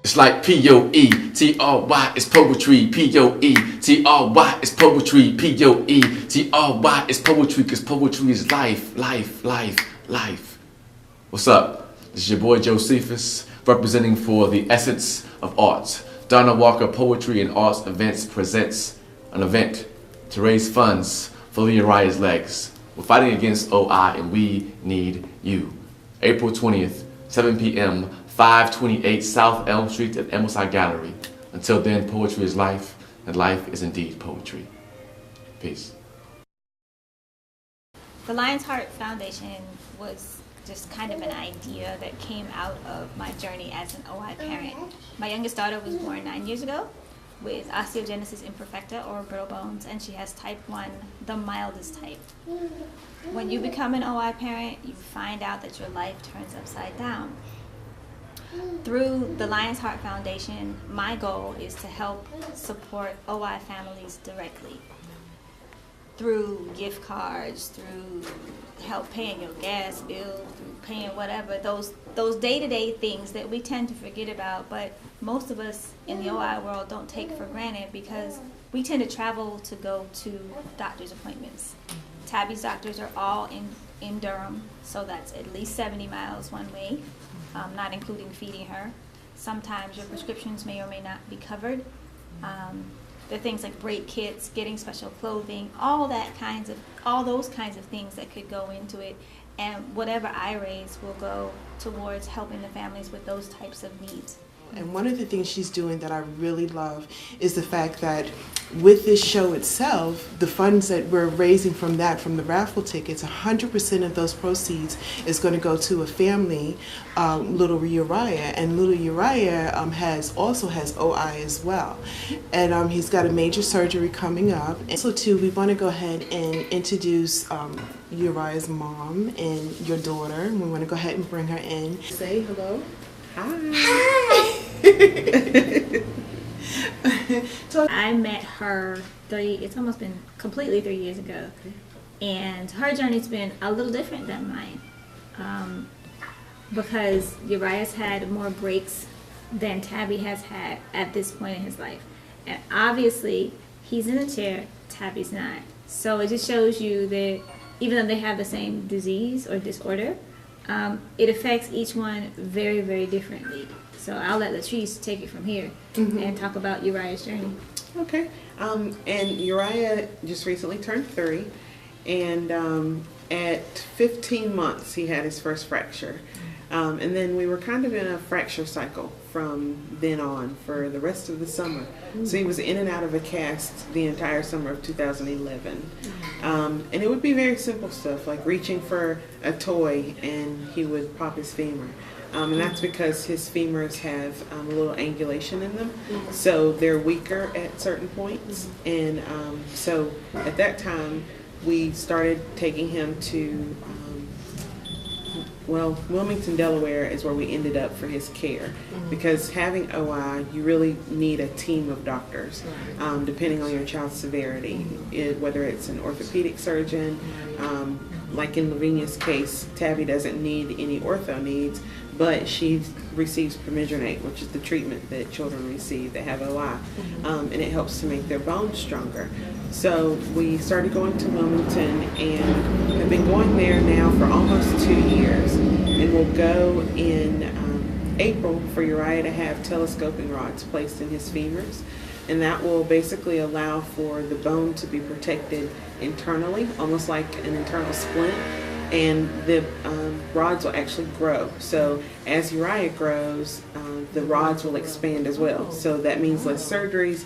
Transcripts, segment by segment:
It's like Poetry, it's poetry, Poetry, it's poetry, Poetry, it's poetry, because poetry is life, life, life, life. What's up? This is your boy Josephus, representing for the Essence of Arts. Donna Walker Poetry and Arts Events presents an event to raise funds for Uriah's legs. We're fighting against OI and we need you. April 20th, 7 p.m., 528 South Elm Street at Ambleside Gallery. Until then, poetry is life, and life is indeed poetry. Peace. The Lion's Heart Foundation was just kind of an idea that came out of my journey as an OI parent. My youngest daughter was born 9 years ago with osteogenesis imperfecta, or brittle bones, and she has type 1, the mildest type. When you become an OI parent, you find out that your life turns upside down. Through the Lion's Heart Foundation, my goal is to help support OI families directly. Through gift cards, through help paying your gas bill, through paying whatever, those day-to-day things that we tend to forget about, but most of us in the OI world don't take for granted because we tend to travel to go to doctor's appointments. Tabby's doctors are all in Durham, so that's at least 70 miles one way, not including feeding her. Sometimes your prescriptions may or may not be covered. The things like break kits, getting special clothing, all those kinds of things that could go into it, and whatever I raise will go towards helping the families with those types of needs. And one of the things she's doing that I really love is the fact that with this show itself, the funds that we're raising from the raffle tickets, 100% of those proceeds is going to go to a family, little Uriah. And little Uriah also has OI as well. And he's got a major surgery coming up. And so too, we want to go ahead and introduce Uriah's mom and your daughter. We want to go ahead and bring her in. Say hello. Hi. I met her it's almost been completely 3 years ago, and her journey's been a little different than mine, because Uriah's had more breaks than Tabby has had at this point in his life, and obviously he's in a chair, Tabby's not. So it just shows you that even though they have the same disease or disorder, it affects each one very, very differently. So I'll let Latrice take it from here and talk about Uriah's journey. Okay. And Uriah just recently turned 3, and at 15 months he had his first fracture. And then we were kind of in a fracture cycle from then on for the rest of the summer. So he was in and out of a cast the entire summer of 2011. And it would be very simple stuff like reaching for a toy and he would pop his femur. And that's because his femurs have a little angulation in them, so they're weaker at certain points. And so at that time, we started taking him to, Wilmington, Delaware is where we ended up for his care, because having OI, you really need a team of doctors, depending on your child's severity, whether it's an orthopedic surgeon. Like in Lavinia's case, Tabby doesn't need any ortho needs, but she receives permethrin, which is the treatment that children receive that have OI, and it helps to make their bones stronger. So we started going to Wilmington and have been going there now for almost 2 years, and we'll go in April for Uriah to have telescoping rods placed in his femurs, and that will basically allow for the bone to be protected internally, almost like an internal splint, and the rods will actually grow. So as Uriah grows, the rods will expand as well. So that means less surgeries,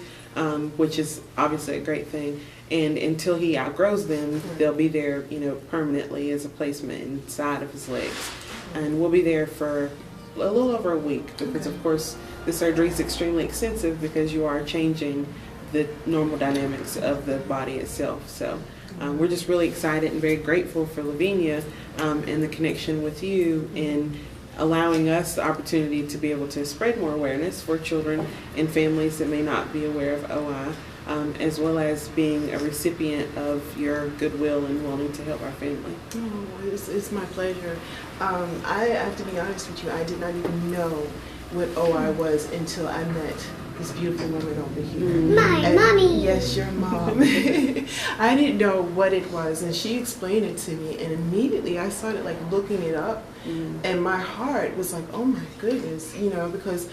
which is obviously a great thing. And until he outgrows them, they'll be there, permanently as a placement inside of his legs. And we'll be there for a little over a week because, of course, the surgery is extremely extensive because you are changing the normal dynamics of the body itself. So we're just really excited and very grateful for Lavinia and the connection with you in allowing us the opportunity to be able to spread more awareness for children and families that may not be aware of OI, as well as being a recipient of your goodwill and wanting to help our family. Oh, it's my pleasure. I have to be honest with you, I did not even know what OI was until I met this beautiful woman over here. My mommy. Yes, your mom. I didn't know what it was, and she explained it to me, and immediately I started like looking it up, and my heart was like, oh my goodness, you know, because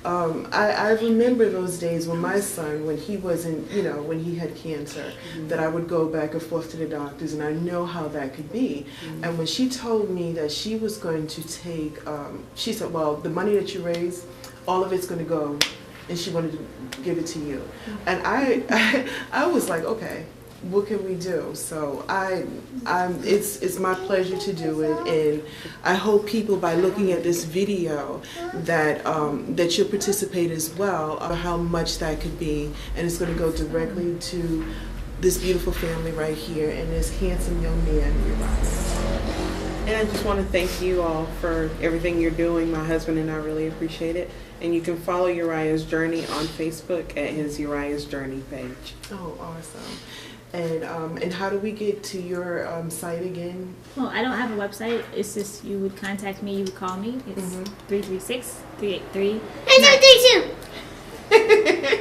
I remember those days when my son, when he wasn't, you know, when he had cancer, that I would go back and forth to the doctors, and I know how that could be. And when she told me that she was going to take, she said, well, the money that you raise, all of it's going to go, and she wanted to give it to you. And I was like, okay, what can we do? So it's my pleasure to do it, and I hope people, by looking at this video, that that you'll participate as well, on how much that could be, and it's going to go directly to this beautiful family right here and this handsome young man, Uriah. And I just want to thank you all for everything you're doing. My husband and I really appreciate it. And you can follow Uriah's Journey on Facebook at his Uriah's Journey page. Oh, awesome. And how do we get to your site again? Well, I don't have a website. It's just you would contact me, you would call me. It's 336-383.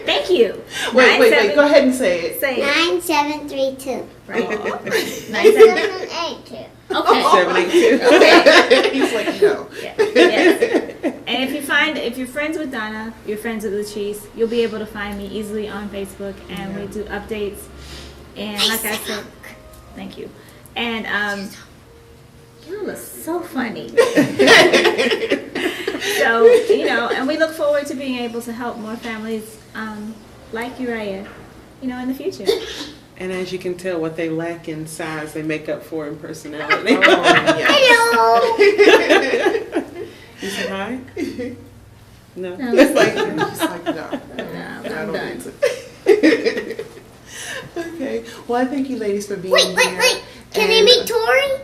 Thank you. Wait. Go ahead and say it. Say it. 9732. Right. 9782. Okay. 782. Okay. He's like, no. Yeah. Yes. And if you're friends with Donna, you're friends with Latrice, you'll be able to find me easily on Facebook, and we do updates. And like I said, thank you. And you look so funny. So, you know, and we look forward to being able to help more families like Uriah, you know, in the future. And as you can tell, what they lack in size, they make up for in personality. Hello. You say hi? No. No. It's like, she's like, no. I'm I don't done. need to. Okay. Well, I thank you ladies for being here. Wait. Can they meet Tori?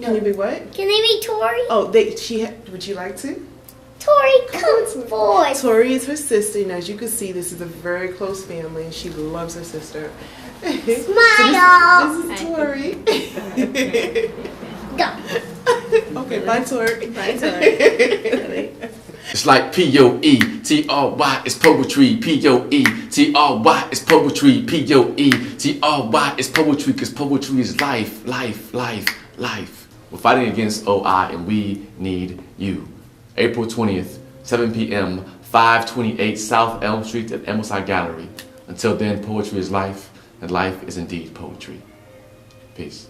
Can you be what? Can they meet Tori? Oh, would you like to? Tori, come forward. Tori is her sister, and as you can see, this is a very close family, and she loves her sister. Smile. So this is Tori. Go. Okay, bye, Tori. Bye, Tori. It's like P-O-E-T-R-Y is poetry, P-O-E-T-R-Y is poetry, P-O-E-T-R-Y is poetry, because poetry is life, life, life, life. We're fighting against OI, and we need you. April 20th, 7 p.m., 528 South Elm Street at Ambleside Gallery. Until then, poetry is life, and life is indeed poetry. Peace.